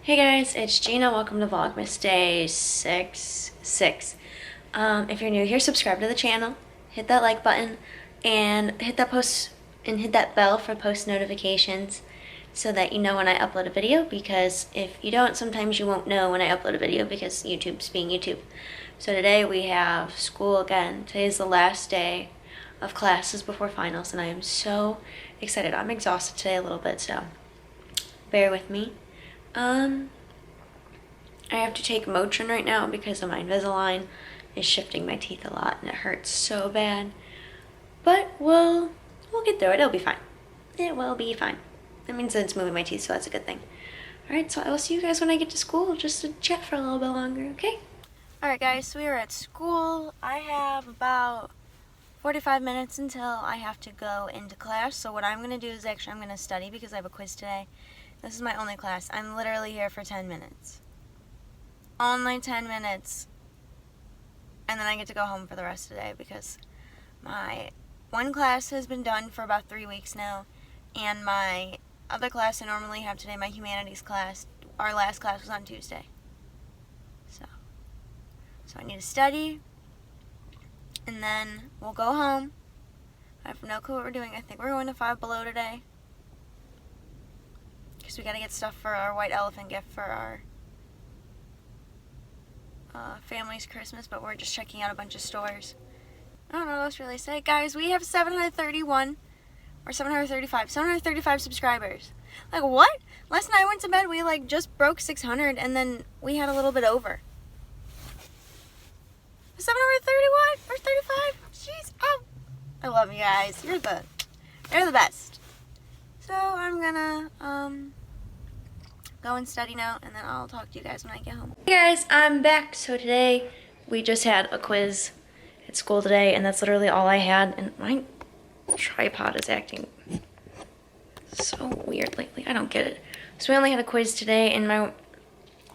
Hey guys, it's Gina. Welcome to Vlogmas Day 6. If you're new here, subscribe to the channel, hit that like button, and hit that bell for post notifications so that you know when I upload a video, because if you don't, sometimes you won't know when I upload a video because YouTube's being YouTube. So today we have school again. Today is the last day of classes before finals, and I am so excited. I'm exhausted today a little bit, so bear with me. I have to take Motrin right now because of my Invisalign is shifting my teeth a lot and it hurts so bad. But we'll get through it. It'll be fine. It will be fine. That means that it's moving my teeth, so that's a good thing. Alright, so I will see you guys when I get to school, just to chat for a little bit longer, okay? Alright guys, so we are at school. I have about 45 minutes until I have to go into class. So what I'm going to do is I'm going to study because I have a quiz today. This is my only class. I'm literally here for 10 minutes. Only 10 minutes. And then I get to go home for the rest of the day because my one class has been done for about 3 weeks now. And my other class I normally have today, my humanities class, our last class was on Tuesday. So I need to study. And then we'll go home. I have no clue what we're doing. I think we're going to Five Below today. Because we got to get stuff for our white elephant gift for our family's Christmas, but we're just checking out a bunch of stores. I don't know what else to really say. Guys, we have 735 subscribers. Like, what? Last night I went to bed, we just broke 600, and then we had a little bit over. 731 or 35? Jeez, oh. I love you guys. You're the best. So I'm gonna go and study now, and then I'll talk to you guys when I get home. Hey guys, I'm back. So today we just had a quiz at school today, and that's literally all I had. And my tripod is acting so weird lately. I don't get it. So we only had a quiz today in my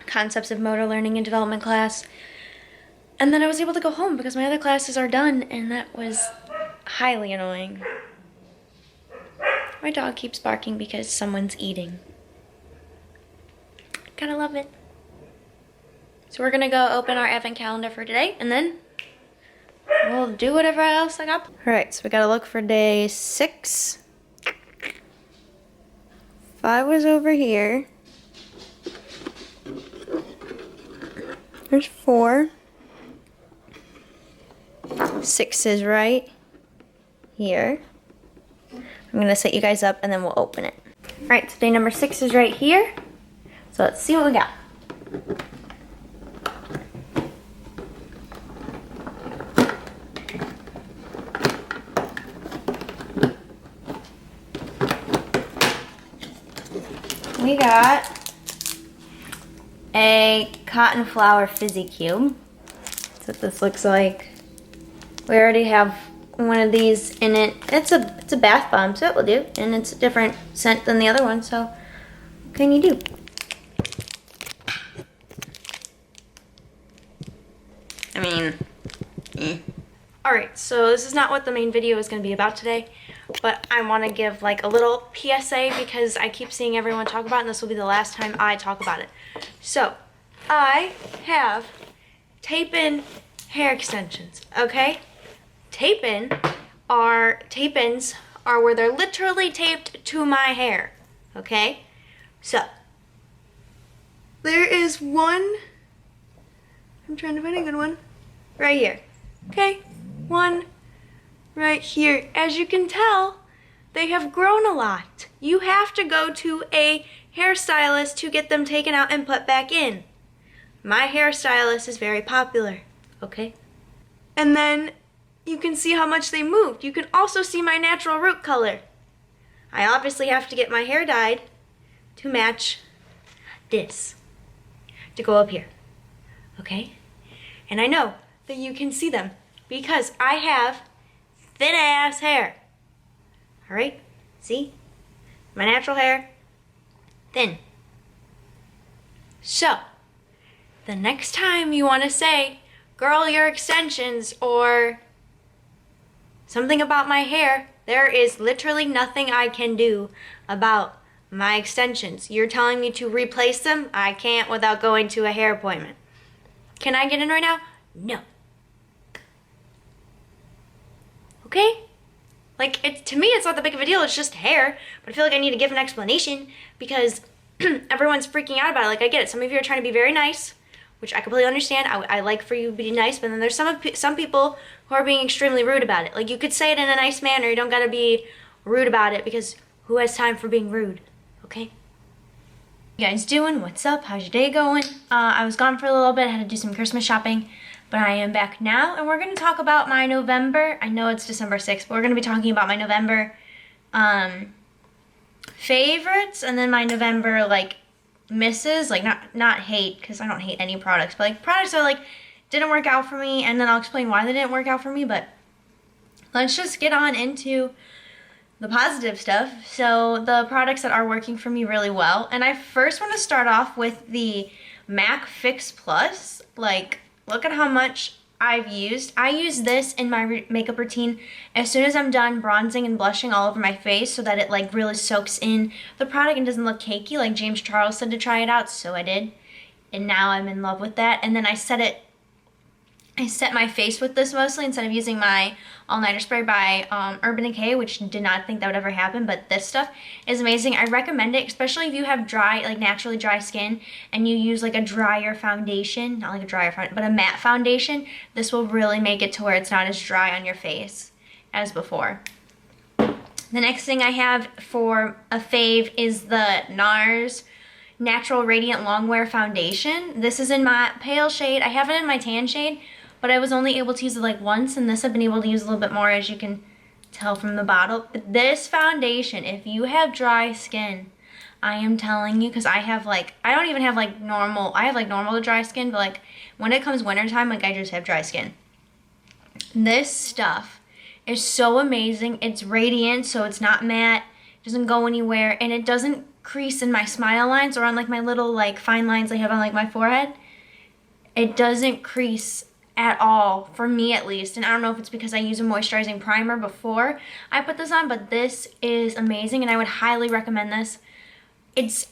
concepts of motor learning and development class, and then I was able to go home because my other classes are done, and that was highly annoying. My dog keeps barking because someone's eating. Gotta love it. So we're gonna go open our advent calendar for today, and then we'll do whatever else I got. Alright, so we gotta look for day 6. 5 was over here. There's 4. 6 is right here. I'm gonna set you guys up and then we'll open it. Alright, so day number 6 is right here. So let's see what we got. We got a cotton flower fizzy cube. That's what this looks like. We already have one of these in it. It's a bath bomb, so it will do, and it's a different scent than the other one, so what can you do? I mean, Alright, so this is not what the main video is going to be about today, but I want to give a little PSA because I keep seeing everyone talk about it, and this will be the last time I talk about it. So, I have tape-in hair extensions, okay? Tape-ins are where they're literally taped to my hair, okay? So, there is one, I'm trying to find a good one, right here, okay? One right here. As you can tell, they have grown a lot. You have to go to a hairstylist to get them taken out and put back in. My hairstylist is very popular, okay? And then you can see how much they moved. You can also see my natural root color. I obviously have to get my hair dyed to match this, to go up here, okay? And I know that you can see them because I have thin ass hair. Alright, see? My natural hair, thin. So, the next time you want to say, girl, your extensions, or something about my hair, there is literally nothing I can do about my extensions. You're telling me to replace them? I can't without going to a hair appointment. Can I get in right now? No. Okay? Like, to me, it's not that big of a deal. It's just hair. But I feel like I need to give an explanation because everyone's freaking out about it. Like, I get it. Some of you are trying to be very nice, which I completely understand. I like for you to be nice, but then there's some people who are being extremely rude about it. Like, you could say it in a nice manner. You don't gotta be rude about it because who has time for being rude? Okay? You guys doing? What's up? How's your day going? I was gone for a little bit. I had to do some Christmas shopping, but I am back now, and we're going to talk about my November. I know it's December 6th, but we're going to be talking about my November favorites, and then my November, like, misses. Like, not hate, because I don't hate any products, but, like, products that, like, didn't work out for me, and then I'll explain why they didn't work out for me, but let's just get on into the positive stuff. So the products that are working for me really well, and I first want to start off with the MAC Fix Plus. Like, look at how much I've used. I use this in my makeup routine as soon as I'm done bronzing and blushing all over my face so that it like really soaks in the product and doesn't look cakey. Like James Charles said to try it out, so I did, and now I'm in love with that. And then I set my face with this mostly instead of using my all-nighter spray by Urban Decay, which did not think that would ever happen, but this stuff is amazing. I recommend it, especially if you have dry, like naturally dry skin and you use like a drier foundation, not like a drier foundation, but a matte foundation. This will really make it to where it's not as dry on your face as before. The next thing I have for a fave is the NARS Natural Radiant Longwear Foundation. This is in my pale shade. I have it in my tan shade, but I was only able to use it like once, and this I've been able to use a little bit more, as you can tell from the bottle. But this foundation, if you have dry skin, I am telling you, because I have like, I don't even have like normal, I have like normal to dry skin, but like when it comes wintertime, like I just have dry skin. This stuff is so amazing. It's radiant, so it's not matte, it doesn't go anywhere, and it doesn't crease in my smile lines or on like my little like fine lines I have on like my forehead. It doesn't crease at all, for me at least, and I don't know if it's because I use a moisturizing primer before I put this on, but this is amazing and I would highly recommend this.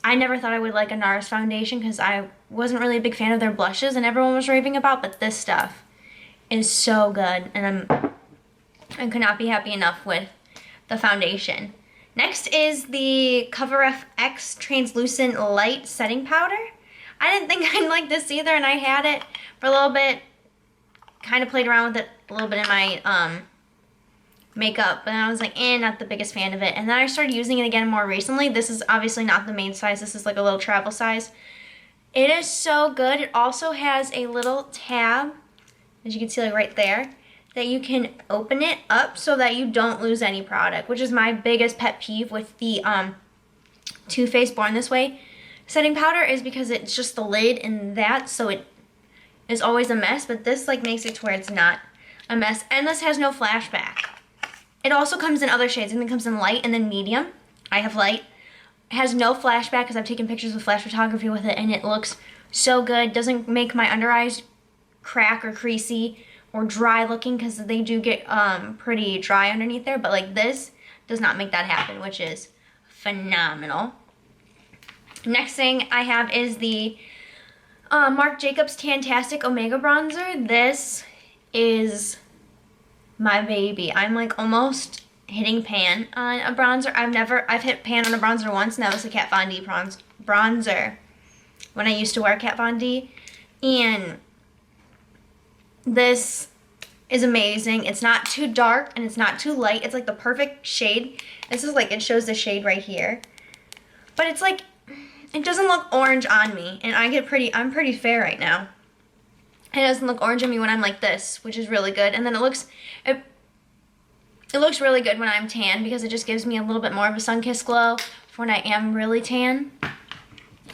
I never thought I would like a NARS foundation because I wasn't really a big fan of their blushes and everyone was raving about, but this stuff is so good, and I could not be happy enough with the foundation. Next is the Cover FX Translucent Light Setting Powder. I didn't think I'd like this either, and I had it for a little bit, kind of played around with it a little bit in my makeup, and I was like, not the biggest fan of it. And then I started using it again more recently. This is obviously not the main size. This is like a little travel size. It is so good. It also has a little tab, as you can see like right there, that you can open it up so that you don't lose any product, which is my biggest pet peeve with the Too Faced Born This Way setting powder, is because it's just the lid and that, so it is always a mess, but this like makes it to where it's not a mess. And this has no flashback. It also comes in other shades, and it comes in light and then medium. I have light. It has no flashback because I've taken pictures with flash photography with it, and it looks so good. Doesn't make my under eyes crack or creasy or dry looking, because they do get pretty dry underneath there, but like this does not make that happen, which is phenomenal. Next thing I have is the Marc Jacobs Tantastic Omega Bronzer. This is my baby. I'm like almost hitting pan on a bronzer. I've hit pan on a bronzer once, and that was the Kat Von D bronzer when I used to wear Kat Von D. And this is amazing. It's not too dark and it's not too light. It's like the perfect shade. This is like, it shows the shade right here. But it's like, it doesn't look orange on me, and I'm pretty fair right now. It doesn't look orange on me when I'm like this, which is really good. And then it looks really good when I'm tan, because it just gives me a little bit more of a sun-kissed glow for when I am really tan.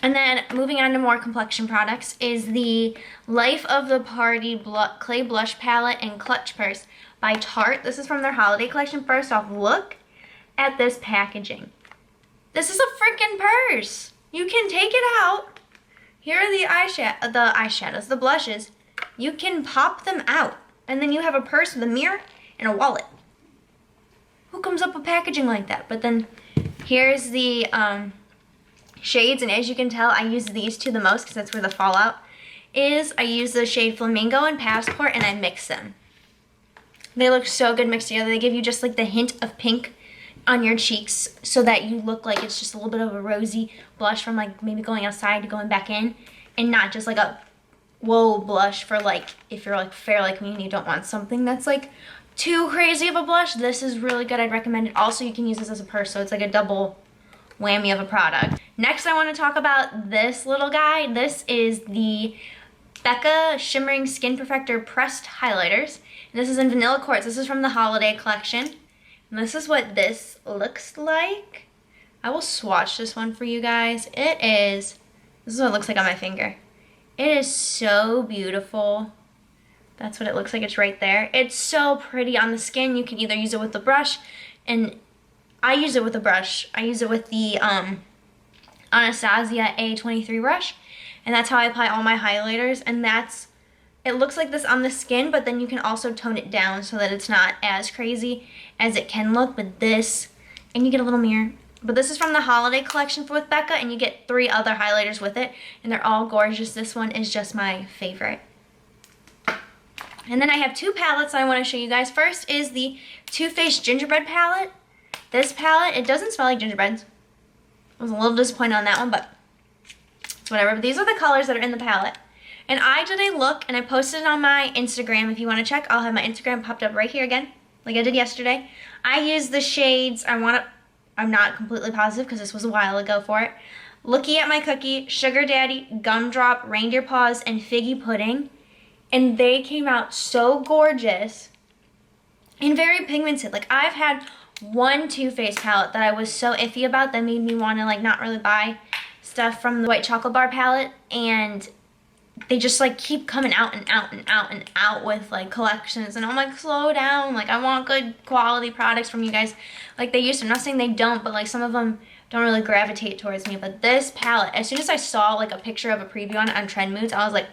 And then moving on to more complexion products is the Life of the Party Clay Blush Palette and Clutch Purse by Tarte. This is from their holiday collection. First off, look at this packaging. This is a freaking purse. You can take it out. Here are the eyeshadows, the blushes. You can pop them out, and then you have a purse with a mirror and a wallet. Who comes up with packaging like that? But then here's the shades, and as you can tell, I use these two the most because that's where the fallout is. I use the shade Flamingo and Passport, and I mix them. They look so good mixed together. They give you just like the hint of pink on your cheeks so that you look like it's just a little bit of a rosy blush from like maybe going outside to going back in, and not just like a whoa blush for like if you're like fair like me and you don't want something that's like too crazy of a blush. This is really good. I'd recommend it. Also, you can use this as a purse, so it's like a double whammy of a product. Next, I want to talk about this little guy. This is the Becca Shimmering Skin Perfector Pressed Highlighters. This is in Vanilla Quartz. This is from the holiday collection. And this is what this looks like. I will swatch this one for you guys. This is what it looks like on my finger. It is so beautiful. That's what it looks like. It's right there. It's so pretty on the skin. You can either use it with the brush, and I use it with a brush. I use it with the Anastasia A23 brush, and that's how I apply all my highlighters. And it looks like this on the skin, but then you can also tone it down so that it's not as crazy as it can look. But this, and you get a little mirror. But this is from the holiday collection with Becca, and you get 3 other highlighters with it, and they're all gorgeous. This one is just my favorite. And then I have 2 palettes I want to show you guys. First is the Too Faced Gingerbread palette. This palette, it doesn't smell like gingerbreads. I was a little disappointed on that one, but it's whatever. But these are the colors that are in the palette. And I did a look, and I posted it on my Instagram. If you want to check, I'll have my Instagram popped up right here again, like I did yesterday. I used the shades, I'm not completely positive because this was a while ago for it. Looking at My Cookie, Sugar Daddy, Gumdrop, Reindeer Paws, and Figgy Pudding. And they came out so gorgeous and very pigmented. Like, I've had one Too Faced palette that I was so iffy about that made me want to like not really buy stuff from the White Chocolate Bar palette, and they just like keep coming out and out and out and out with like collections, and I'm like, slow down, like I want good quality products from you guys like they used to. I'm not saying they don't, but like some of them don't really gravitate towards me. But this palette, as soon as I saw like a picture of a preview on Trend Moods, I was like,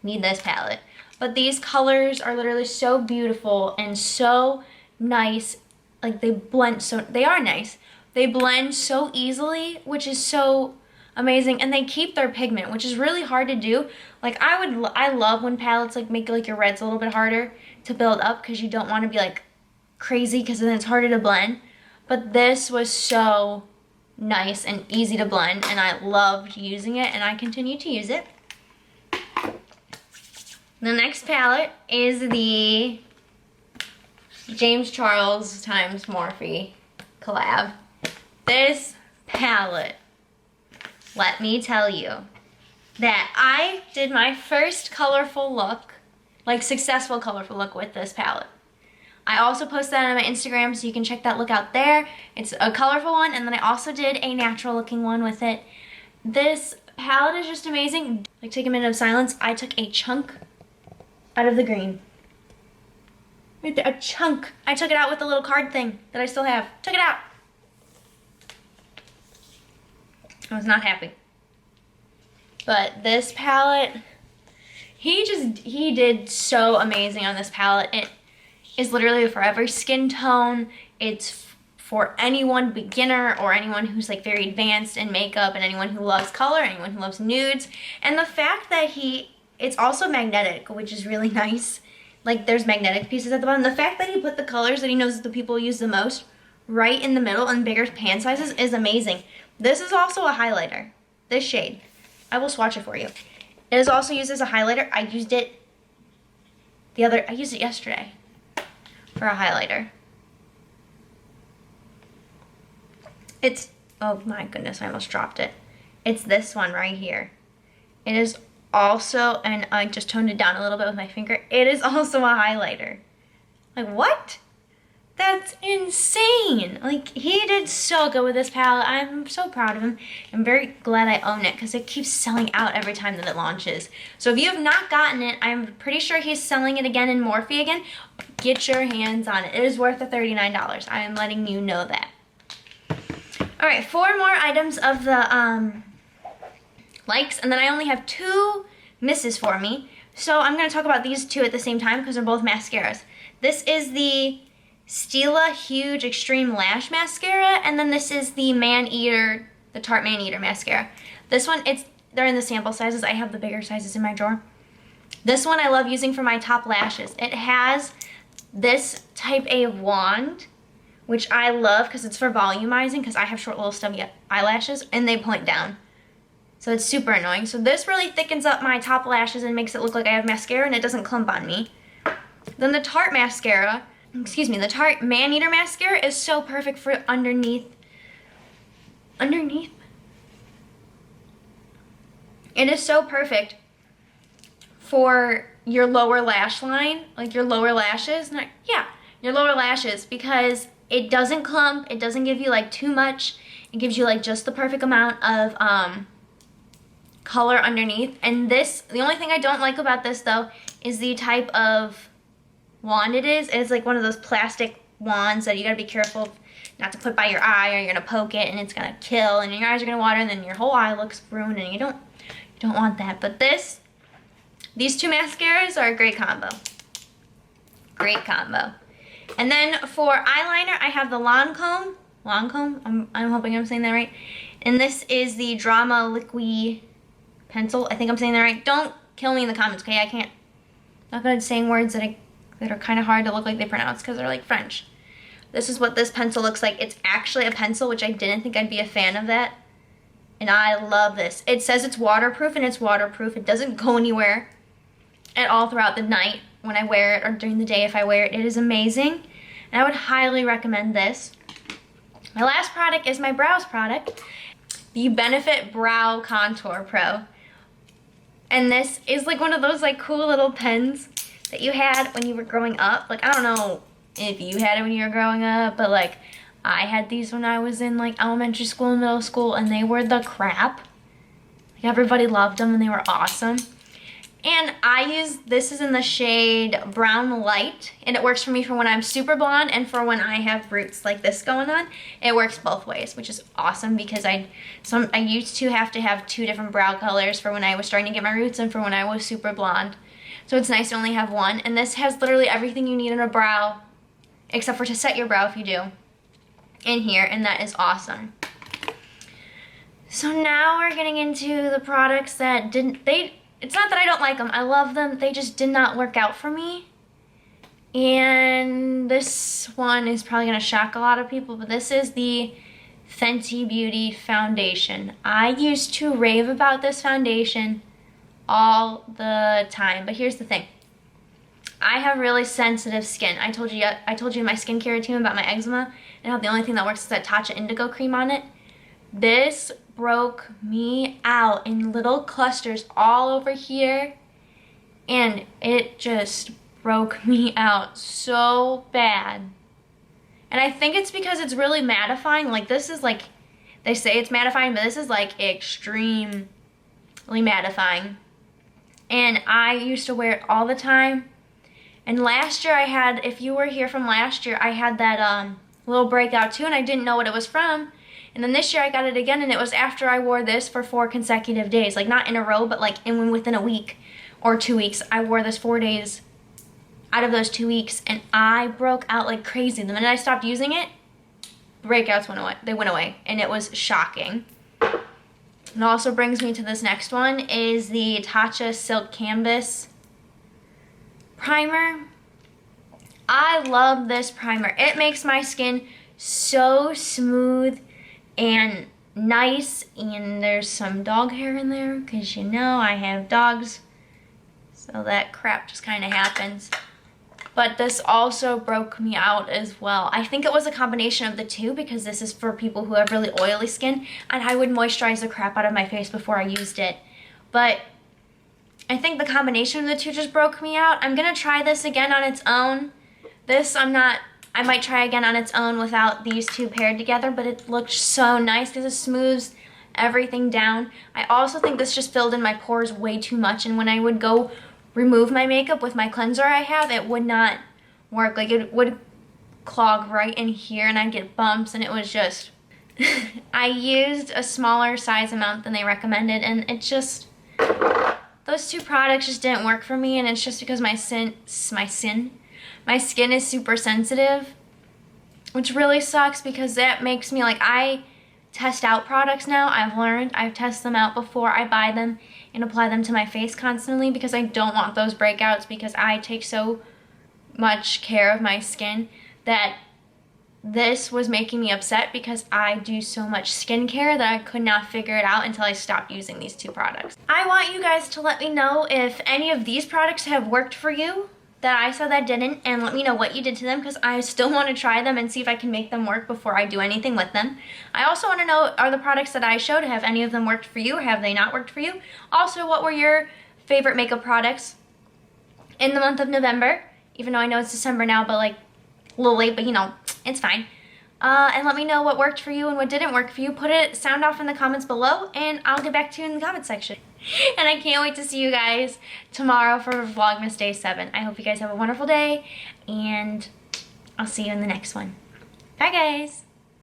need this palette. But these colors are literally so beautiful and so nice. Like they are nice. They blend so easily, which is so amazing, and they keep their pigment, which is really hard to do. Like I love when palettes like make like your reds a little bit harder to build up because you don't want to be like crazy because then it's harder to blend. But this was so nice and easy to blend, and I loved using it, and I continue to use it. The next palette is the James Charles times Morphe collab. This palette, let me tell you that I did my first colorful look, like successful colorful look with this palette. I also posted that on my Instagram, so you can check that look out there. It's a colorful one, and then I also did a natural looking one with it. This palette is just amazing. Like, take a minute of silence. I took a chunk out of the green. Right there, a chunk. I took it out with the little card thing that I still have. Took it out. I was not happy. But this palette, he did so amazing on this palette. It is literally for every skin tone. It's for anyone, beginner or anyone who's like very advanced in makeup, and anyone who loves color, anyone who loves nudes. And the fact that it's also magnetic, which is really nice. Like, there's magnetic pieces at the bottom. The fact that he put the colors that he knows the people use the most right in the middle in bigger pan sizes is amazing. This is also a highlighter. This shade. I will swatch it for you. It is also used as a highlighter. I used it yesterday for a highlighter. Oh my goodness, I almost dropped it. It's this one right here. It is also, and I just toned it down a little bit with my finger, it is also a highlighter. Like, what? That's insane. Like, he did so good with this palette. I'm so proud of him. I'm very glad I own it because it keeps selling out every time that it launches. So if you have not gotten it, I'm pretty sure he's selling it again in Morphe again. Get your hands on it. It is worth the $39. I am letting you know that. All right, 4 more items of the likes, and then I only have 2 misses for me. So I'm going to talk about these 2 at the same time because they're both mascaras. This is the Stila Huge Extreme Lash Mascara, and then this is the Man Eater the Tarte Man-Eater mascara. This one, they're in the sample sizes. I have the bigger sizes in my drawer. This one I love using for my top lashes. It has this type A wand, which I love because it's for volumizing, because I have short little stubby eyelashes and they point down. So it's super annoying. So this really thickens up my top lashes and makes it look like I have mascara and it doesn't clump on me. Then the Tarte mascara, the Tarte Man-Eater mascara is so perfect for underneath. It is so perfect for your lower lash line, like your lower lashes. Your lower lashes, because it doesn't clump, it doesn't give you like too much. It gives you like just the perfect amount of color underneath. And this, the only thing I don't like about this though is the type of wand it is. It's like one of those plastic wands that you gotta be careful not to put by your eye, or you're gonna poke it and it's gonna kill and your eyes are gonna water and then your whole eye looks ruined, and you don't want that. But these two mascaras are a great combo. Great combo. And then for eyeliner, I have the Lancome, I'm hoping I'm saying that right. And this is the Drama Liquid Pencil. I think I'm saying that right. Don't kill me in the comments, okay? I'm not good at saying words that are kind of hard to look like they pronounce because they're like French. This is what this pencil looks like. It's actually a pencil, which I didn't think I'd be a fan of that. And I love this. It says it's waterproof, and it's waterproof. It doesn't go anywhere at all throughout the night when I wear it, or during the day if I wear it. It is amazing. And I would highly recommend this. My last product is my brows product, the Benefit Brow Contour Pro. And this is like one of those like cool little pens that you had when you were growing up. Like, I don't know if you had it when you were growing up, but like I had these when I was in like elementary school and middle school, and they were the crap. Like, everybody loved them and they were awesome. And this is in the shade Brown Light, and it works for me for when I'm super blonde and for when I have roots like this going on. It works both ways, which is awesome, because I used to have 2 different brow colors for when I was starting to get my roots and for when I was super blonde. So it's nice to only have one, and this has literally everything you need in a brow, except for to set your brow if you do, in here, and that is awesome. So now we're getting into the products that it's not that I don't like them, I love them, they just did not work out for me. And this one is probably gonna shock a lot of people, but this is the Fenty Beauty Foundation. I used to rave about this foundation all the time, but here's the thing. I have really sensitive skin. I told you in my skincare routine about my eczema, and how the only thing that works is that Tatcha Indigo cream on it. This broke me out in little clusters all over here, and it just broke me out so bad. And I think it's because it's really mattifying. Like, this is like, they say it's mattifying, but this is like extremely mattifying. And I used to wear it all the time. And last year I had, if you were here from last year, I had that little breakout too, and I didn't know what it was from. And then this year I got it again, and it was after I wore this for 4 consecutive days. Like, not in a row, but like within a week or 2 weeks. I wore this 4 days out of those 2 weeks, and I broke out like crazy. The minute I stopped using it, breakouts went away. They went away, and it was shocking. And also brings me to this next one, is the Tatcha Silk Canvas Primer. I love this primer. It makes my skin so smooth and nice, and there's some dog hair in there because you know I have dogs, so that crap just kind of happens. But this also broke me out as well. I think it was a combination of the two, because this is for people who have really oily skin, and I would moisturize the crap out of my face before I used it. But I think the combination of the two just broke me out. I'm gonna try this again on its own. I might try again on its own without these two paired together, but it looked so nice because it smooths everything down. I also think this just filled in my pores way too much, and when I would go remove my makeup with my cleanser I have, it would not work. Like, it would clog right in here, and I'd get bumps, and it was just... I used a smaller size amount than they recommended, and it just... Those two products just didn't work for me, and it's just because my skin is super sensitive, which really sucks, because that makes me like, I test out products now. I've learned. I've tested them out before I buy them and apply them to my face constantly because I don't want those breakouts, because I take so much care of my skin that this was making me upset because I do so much skincare that I could not figure it out until I stopped using these two products. I want you guys to let me know if any of these products have worked for you that I saw that didn't, and let me know what you did to them, because I still want to try them and see if I can make them work before I do anything with them. I also want to know, are the products that I showed, have any of them worked for you, or have they not worked for you? Also, what were your favorite makeup products in the month of November? Even though I know it's December now, but like a little late, but you know, it's fine. And let me know what worked for you and what didn't work for you. Put it, sound off in the comments below, and I'll get back to you in the comment section. And I can't wait to see you guys tomorrow for Vlogmas Day 7. I hope you guys have a wonderful day, and I'll see you in the next one. Bye, guys.